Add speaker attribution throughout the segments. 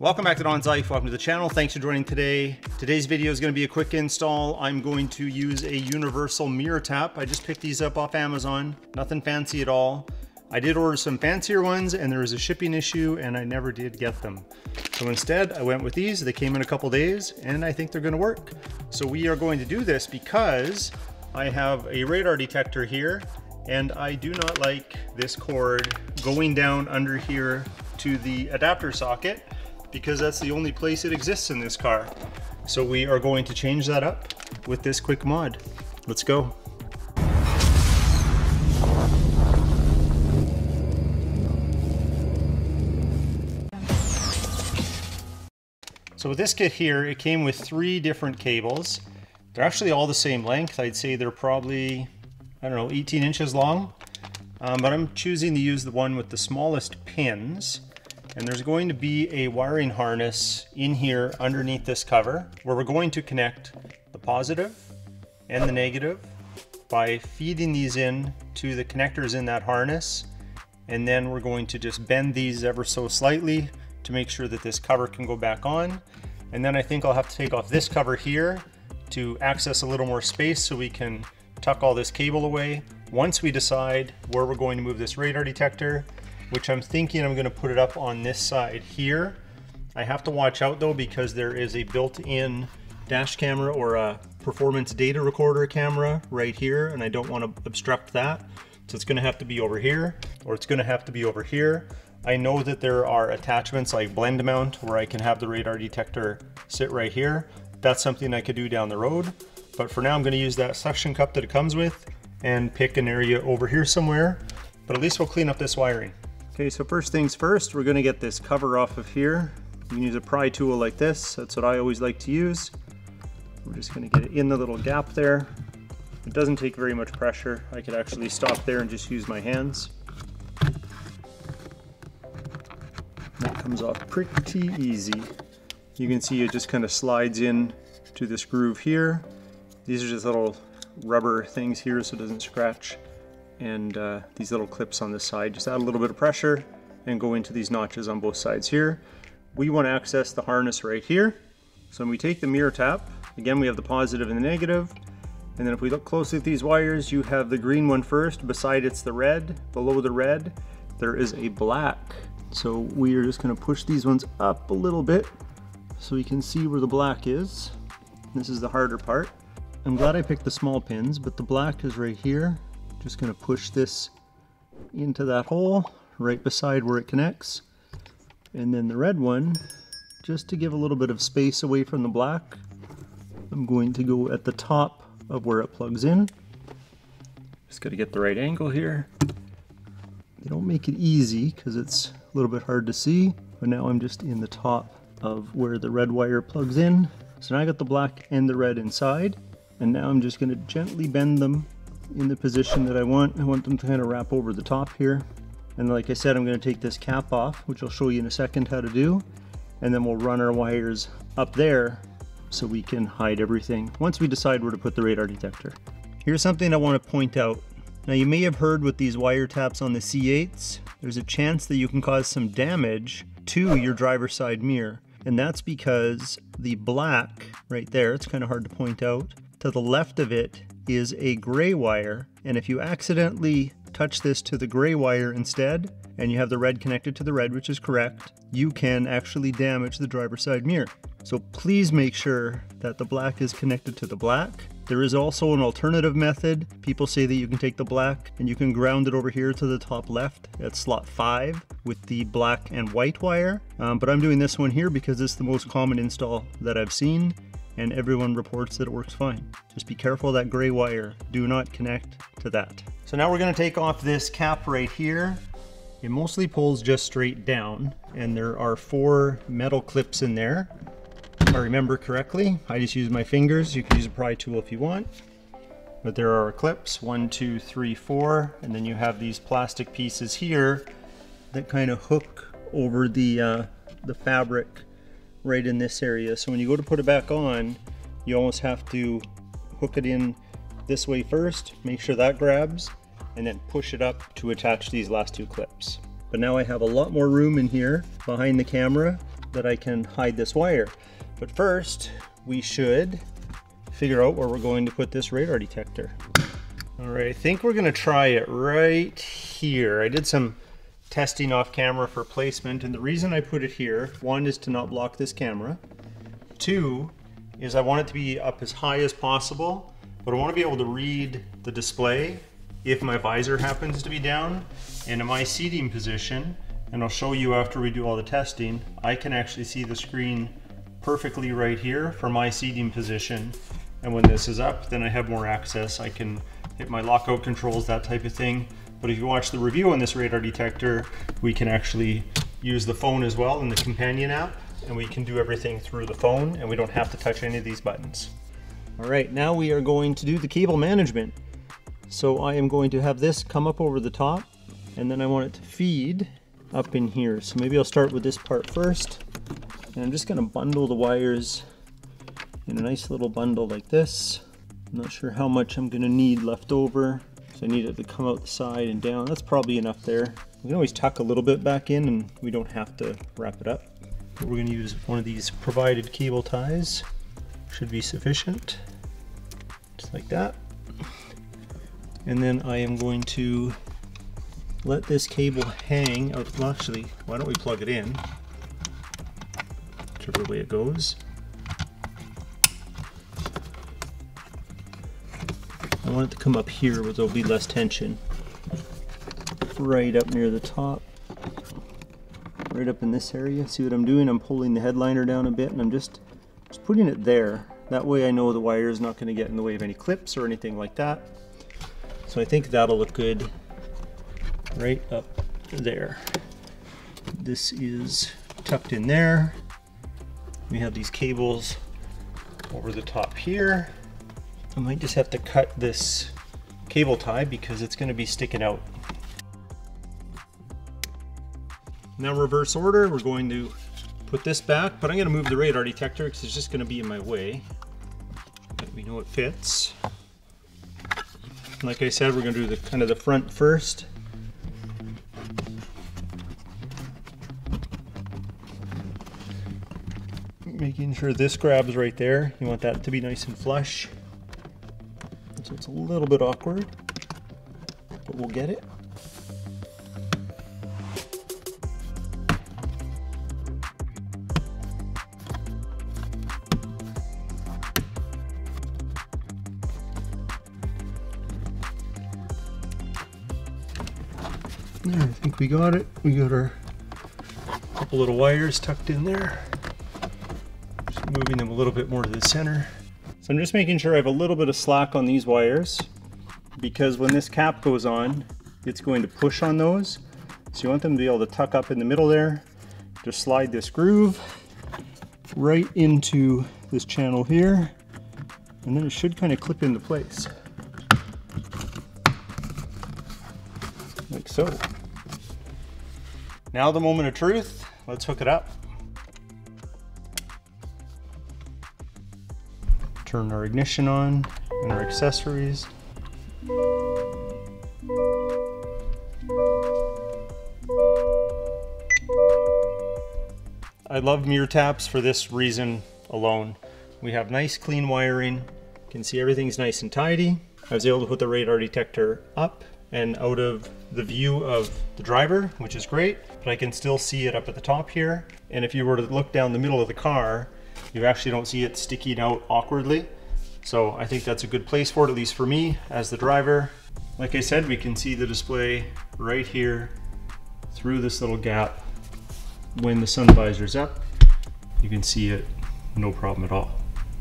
Speaker 1: Welcome back to DONSLIFE. Welcome to the channel. Thanks for joining today. Today's video is going to be a quick install. I'm going to use a universal mirror tap. I just picked these up off Amazon. Nothing fancy at all. I did order some fancier ones and there was a shipping issue and I never did get them. So instead I went with these. They came in a couple days and I think they're going to work. So we are going to do this because I have a radar detector here and I do not like this cord going down under here to the adapter socket, because that's the only place it exists in this car. So we are going to change that up with this quick mod. Let's go. So with this kit here, it came with 3 different cables. They're actually all the same length. I'd say they're probably, I don't know, 18 inches long. But I'm choosing to use the one with the smallest pins. And there's going to be a wiring harness in here underneath this cover where we're going to connect the positive and the negative by feeding these in to the connectors in that harness. And then we're going to just bend these ever so slightly to make sure that this cover can go back on. And then I think I'll have to take off this cover here to access a little more space so we can tuck all this cable away. Once we decide where we're going to move this radar detector, which I'm thinking I'm going to put it up on this side here. I have to watch out though, because there is a built-in dash camera or a performance data recorder camera right here, and I don't want to obstruct that. So it's going to have to be over here, or it's going to have to be over here. I know that there are attachments like blend mount where I can have the radar detector sit right here. That's something I could do down the road. But for now I'm going to use that suction cup that it comes with and pick an area over here somewhere. But at least we'll clean up this wiring. Okay, so first things first, we're going to get this cover off of here. You can use a pry tool like this. That's what I always like to use. We're just going to get it in the little gap there. It doesn't take very much pressure. I could actually stop there and just use my hands. That comes off pretty easy. You can see it just kind of slides in to this groove here. These are just little rubber things here so it doesn't scratch. And these little clips on the side, just add a little bit of pressure and go into these notches on both sides here. We want to access the harness right here. So when we take the mirror tap, again we have the positive and the negative. And then if we look closely at these wires, you have the green one first, beside it's the red. Below the red, there is a black. So we are just going to push these ones up a little bit so we can see where the black is. This is the harder part. I'm glad I picked the small pins, but the black is right here. Just going to push this into that hole right beside where it connects. And then the red one, just to give a little bit of space away from the black, I'm going to go at the top of where it plugs in. Just got to get the right angle here. They don't make it easy because it's a little bit hard to see, but now I'm just in the top of where the red wire plugs in. So now I got the black and the red inside, and now I'm just going to gently bend them in the position that I want. I want them to kind of wrap over the top here. And like I said, I'm going to take this cap off, which I'll show you in a second how to do. And then we'll run our wires up there so we can hide everything once we decide where to put the radar detector. Here's something I want to point out. Now you may have heard with these wire taps on the C8s, there's a chance that you can cause some damage to your driver's side mirror. And that's because the black right there, it's kind of hard to point out, to the left of it is a gray wire, and if you accidentally touch this to the gray wire instead, and you have the red connected to the red, which is correct, you can actually damage the driver's side mirror. So please make sure that the black is connected to the black. There is also an alternative method. People say that you can take the black and you can ground it over here to the top left at slot 5 with the black and white wire. But I'm doing this one here because it's the most common install that I've seen, and everyone reports that it works fine. Just be careful of that gray wire. Do not connect to that. So now we're going to take off this cap right here. It mostly pulls just straight down, and there are 4 metal clips in there. If I remember correctly, I just use my fingers. You can use a pry tool if you want. But there are clips, 1, 2, 3, 4, and then you have these plastic pieces here that kind of hook over the fabric right in this area. So when you go to put it back on, you almost have to hook it in this way first, make sure that grabs, and then push it up to attach these last two clips. But now I have a lot more room in here behind the camera that I can hide this wire. But first, we should figure out where we're going to put this radar detector. All right, I think we're gonna try it right here. I did some testing off camera for placement, and the reason I put it here, one is to not block this camera. Two is I want it to be up as high as possible, but I want to be able to read the display if my visor happens to be down. And in my seating position, and I'll show you after we do all the testing, I can actually see the screen perfectly right here for my seating position. And when this is up, then I have more access. I can hit my lockout controls, that type of thing. But if you watch the review on this radar detector, we can actually use the phone as well in the companion app, and we can do everything through the phone, and we don't have to touch any of these buttons. All right, now we are going to do the cable management. So I am going to have this come up over the top, and then I want it to feed up in here. So maybe I'll start with this part first, and I'm just gonna bundle the wires in a nice little bundle like this. I'm not sure how much I'm gonna need left over. So I need it to come out the side and down. That's probably enough there. We can always tuck a little bit back in and we don't have to wrap it up. But we're gonna use one of these provided cable ties. Should be sufficient, just like that. And then I am going to let this cable hang out. Well, actually, why don't we plug it in? Whichever way it goes. I want it to come up here where there'll be less tension. Right up near the top. Right up in this area. See what I'm doing? I'm pulling the headliner down a bit and I'm just putting it there. That way I know the wire is not going to get in the way of any clips or anything like that. So I think that'll look good right up there. This is tucked in there. We have these cables over the top here. I might just have to cut this cable tie because it's going to be sticking out. Now reverse order, we're going to put this back, but I'm going to move the radar detector because it's just going to be in my way. But we know it fits. Like I said, we're going to do the kind of the front first. Making sure this grabs right there. You want that to be nice and flush. So it's a little bit awkward, but we'll get it. There, I think we got it. We got our couple little wires tucked in there. Just moving them a little bit more to the center. So I'm just making sure I have a little bit of slack on these wires because when this cap goes on, it's going to push on those. So you want them to be able to tuck up in the middle there. Just slide this groove right into this channel here, and then it should kind of clip into place. Like so. Now the moment of truth, let's hook it up. Turn our ignition on and our accessories. I love mirror taps for this reason alone. We have nice clean wiring. You can see everything's nice and tidy. I was able to put the radar detector up and out of the view of the driver, which is great, but I can still see it up at the top here. And if you were to look down the middle of the car, you actually don't see it sticking out awkwardly. So I think that's a good place for it, at least for me as the driver. Like I said, we can see the display right here through this little gap. When the sun visor's up, you can see it, no problem at all.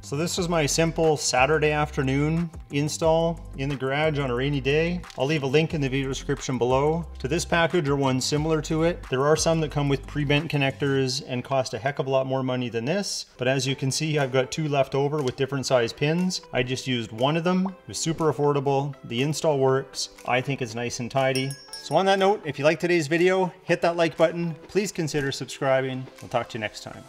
Speaker 1: So this was my simple Saturday afternoon install in the garage on a rainy day. I'll leave a link in the video description below to this package or one similar to it. There are some that come with pre-bent connectors and cost a heck of a lot more money than this. But as you can see, I've got two left over with different size pins. I just used one of them. It was super affordable. The install works. I think it's nice and tidy. So on that note, if you liked today's video, hit that like button. Please consider subscribing. I'll talk to you next time.